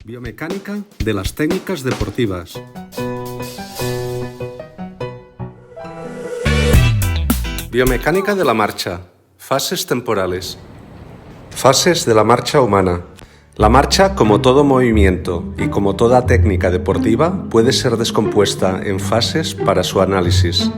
Biomecánica de las técnicas deportivas. Biomecánica de la marcha. Fases temporales. Fases de la marcha humana. La marcha, como todo movimiento y como toda técnica deportiva, puede ser descompuesta en fases para su análisis.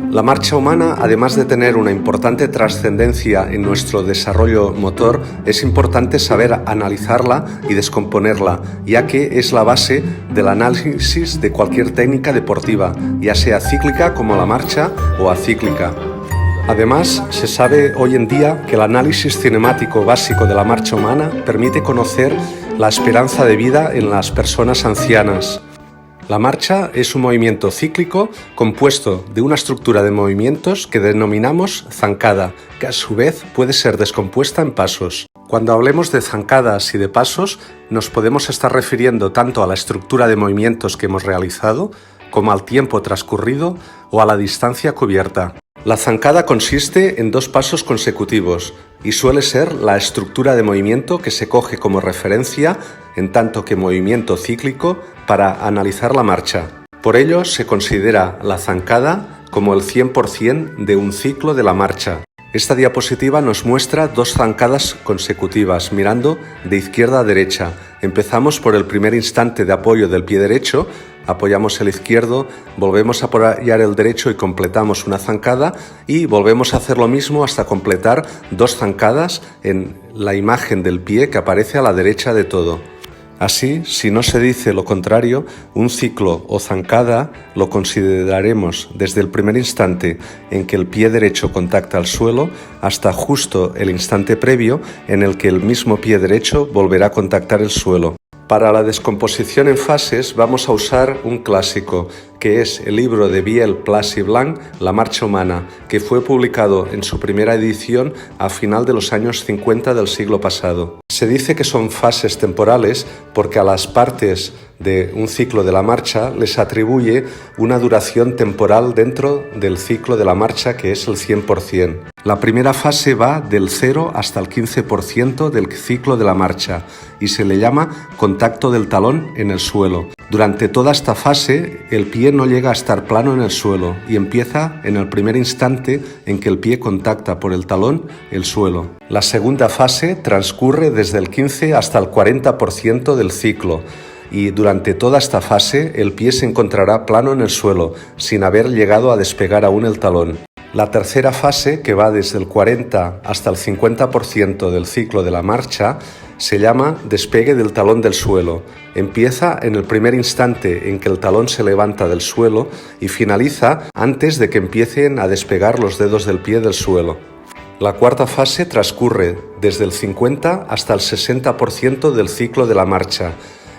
La marcha humana, además de tener una importante trascendencia en nuestro desarrollo motor, es importante saber analizarla y descomponerla, ya que es la base del análisis de cualquier técnica deportiva, ya sea cíclica como la marcha o acíclica. Además, se sabe hoy en día que el análisis cinemático básico de la marcha humana permite conocer la esperanza de vida en las personas ancianas. La marcha es un movimiento cíclico compuesto de una estructura de movimientos que denominamos zancada, que a su vez puede ser descompuesta en pasos. Cuando hablemos de zancadas y de pasos, nos podemos estar refiriendo tanto a la estructura de movimientos que hemos realizado, como al tiempo transcurrido o a la distancia cubierta. La zancada consiste en 2 pasos consecutivos y suele ser la estructura de movimiento que se coge como referencia en tanto que movimiento cíclico para analizar la marcha. Por ello se considera la zancada como el 100% de un ciclo de la marcha. Esta diapositiva nos muestra 2 zancadas consecutivas mirando de izquierda a derecha. Empezamos por el primer instante de apoyo del pie derecho, apoyamos el izquierdo, volvemos a apoyar el derecho y completamos una zancada y volvemos a hacer lo mismo hasta completar 2 zancadas en la imagen del pie que aparece a la derecha de todo. Así, si no se dice lo contrario, un ciclo o zancada lo consideraremos desde el primer instante en que el pie derecho contacta el suelo hasta justo el instante previo en el que el mismo pie derecho volverá a contactar el suelo. Para la descomposición en fases vamos a usar un clásico, que es el libro de Viel, Plas y Blanc, La marcha humana, que fue publicado en su primera edición a final de los años 50 del siglo pasado. Se dice que son fases temporales porque a las partes de un ciclo de la marcha les atribuye una duración temporal dentro del ciclo de la marcha que es el 100%. La primera fase va del 0 hasta el 15% del ciclo de la marcha y se le llama contacto del talón en el suelo. Durante toda esta fase, el pie no llega a estar plano en el suelo y empieza en el primer instante en que el pie contacta por el talón el suelo. La segunda fase transcurre desde el 15 hasta el 40% del ciclo y durante toda esta fase el pie se encontrará plano en el suelo, sin haber llegado a despegar aún el talón. La tercera fase, que va desde el 40 hasta el 50% del ciclo de la marcha, se llama despegue del talón del suelo. Empieza en el primer instante en que el talón se levanta del suelo y finaliza antes de que empiecen a despegar los dedos del pie del suelo. La cuarta fase transcurre desde el 50 hasta el 60% del ciclo de la marcha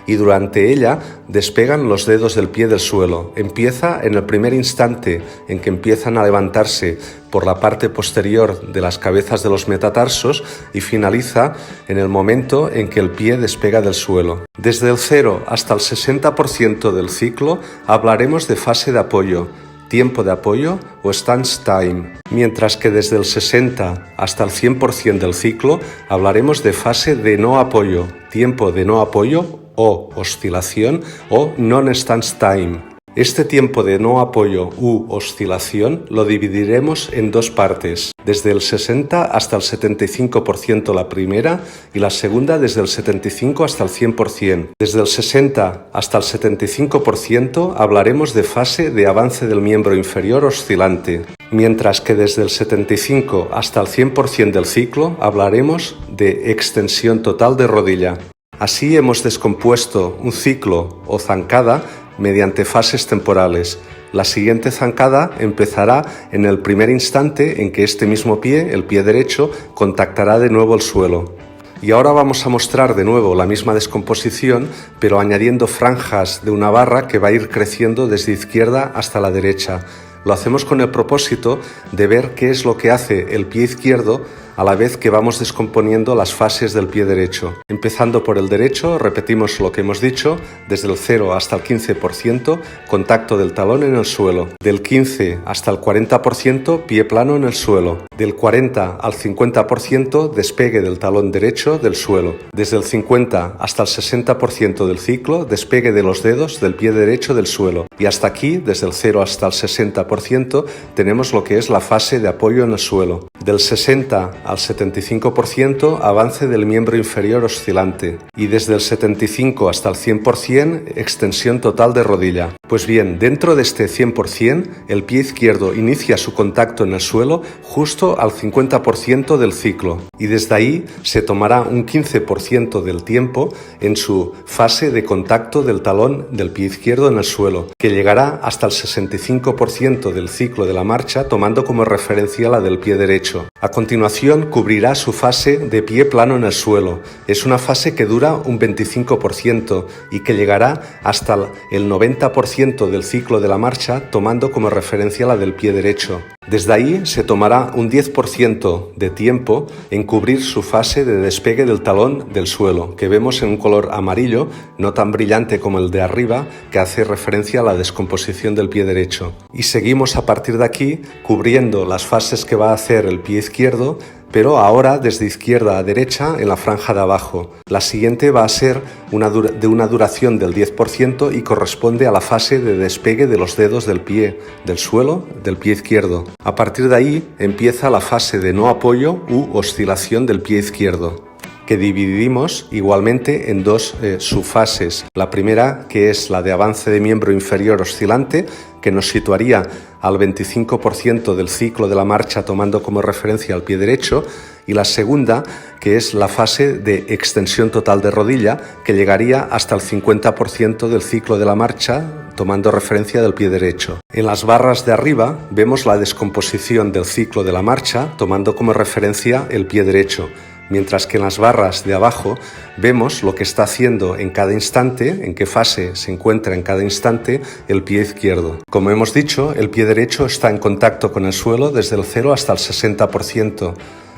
y durante ella despegan los dedos del pie del suelo. Empieza en el primer instante en que empiezan a levantarse por la parte posterior de las cabezas de los metatarsos y finaliza en el momento en que el pie despega del suelo. Desde el 0 hasta el 60% del ciclo hablaremos de fase de apoyo, tiempo de apoyo o stance time, mientras que desde el 60 hasta el 100% del ciclo hablaremos de fase de no apoyo, tiempo de no apoyo o oscilación o non-stance time. Este tiempo de no apoyo u oscilación lo dividiremos en 2 partes, desde el 60 hasta el 75% la primera y la segunda desde el 75 hasta el 100%. Desde el 60 hasta el 75% hablaremos de fase de avance del miembro inferior oscilante, mientras que desde el 75 hasta el 100% del ciclo hablaremos de extensión total de rodilla. Así hemos descompuesto un ciclo o zancada mediante fases temporales. La siguiente zancada empezará en el primer instante en que este mismo pie, el pie derecho, contactará de nuevo el suelo. Y ahora vamos a mostrar de nuevo la misma descomposición, pero añadiendo franjas de una barra que va a ir creciendo desde izquierda hasta la derecha. Lo hacemos con el propósito de ver qué es lo que hace el pie izquierdo a la vez que vamos descomponiendo las fases del pie derecho. Empezando por el derecho, repetimos lo que hemos dicho, desde el 0 hasta el 15%, contacto del talón en el suelo. Del 15 hasta el 40%, pie plano en el suelo. Del 40 al 50%, despegue del talón derecho del suelo. Desde el 50 hasta el 60% del ciclo, despegue de los dedos del pie derecho del suelo. Y hasta aquí, desde el 0 hasta el 60%, tenemos lo que es la fase de apoyo en el suelo. Del 60 al 75%, avance del miembro inferior oscilante. Y desde el 75 hasta el 100%, extensión total de rodilla. Pues bien, dentro de este 100%, el pie izquierdo inicia su contacto en el suelo justo al 50% del ciclo. Y desde ahí se tomará un 15% del tiempo en su fase de contacto del talón del pie izquierdo en el suelo, que llegará hasta el 65% del ciclo de la marcha, tomando como referencia la del pie derecho. A continuación, cubrirá su fase de pie plano en el suelo. Es una fase que dura un 25% y que llegará hasta el 90% del ciclo de la marcha, tomando como referencia la del pie derecho. Desde ahí se tomará un 10% de tiempo en cubrir su fase de despegue del talón del suelo, que vemos en un color amarillo, no tan brillante como el de arriba, que hace referencia a la descomposición del pie derecho. Y seguimos a partir de aquí cubriendo las fases que va a hacer el pie izquierdo, pero ahora desde izquierda a derecha en la franja de abajo. La siguiente va a ser de una duración del 10% y corresponde a la fase de despegue de los dedos del pie, del suelo, del pie izquierdo. A partir de ahí empieza la fase de no apoyo u oscilación del pie izquierdo, que dividimos igualmente en dos subfases. La primera, que es la de avance de miembro inferior oscilante, que nos situaría al 25% del ciclo de la marcha tomando como referencia al pie derecho, y la segunda, que es la fase de extensión total de rodilla, que llegaría hasta el 50% del ciclo de la marcha tomando referencia del pie derecho. En las barras de arriba vemos la descomposición del ciclo de la marcha tomando como referencia el pie derecho, mientras que en las barras de abajo vemos lo que está haciendo en cada instante, en qué fase se encuentra en cada instante el pie izquierdo. Como hemos dicho, el pie derecho está en contacto con el suelo desde el 0 hasta el 60%.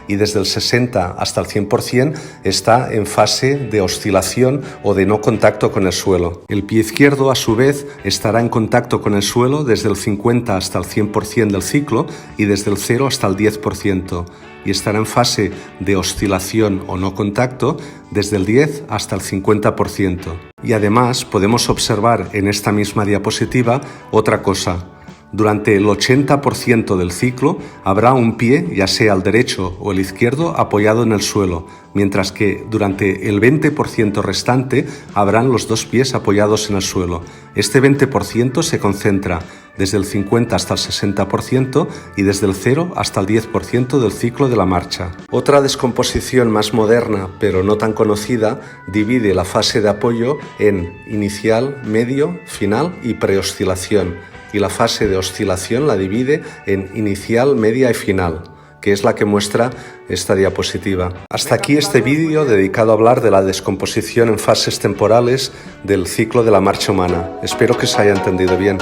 Y desde el 60 hasta el 100% está en fase de oscilación o de no contacto con el suelo. El pie izquierdo, a su vez, estará en contacto con el suelo desde el 50 hasta el 100% del ciclo y desde el 0 hasta el 10%. Y estará en fase de oscilación o no contacto desde el 10 hasta el 50%. Y además podemos observar en esta misma diapositiva otra cosa. Durante el 80% del ciclo habrá un pie, ya sea el derecho o el izquierdo, apoyado en el suelo, mientras que durante el 20% restante habrán los dos pies apoyados en el suelo. Este 20% se concentra desde el 50 hasta el 60% y desde el 0 hasta el 10% del ciclo de la marcha. Otra descomposición más moderna, pero no tan conocida, divide la fase de apoyo en inicial, medio, final y preoscilación. Y la fase de oscilación la divide en inicial, media y final, que es la que muestra esta diapositiva. Hasta aquí este vídeo dedicado a hablar de la descomposición en fases temporales del ciclo de la marcha humana. Espero que se haya entendido bien.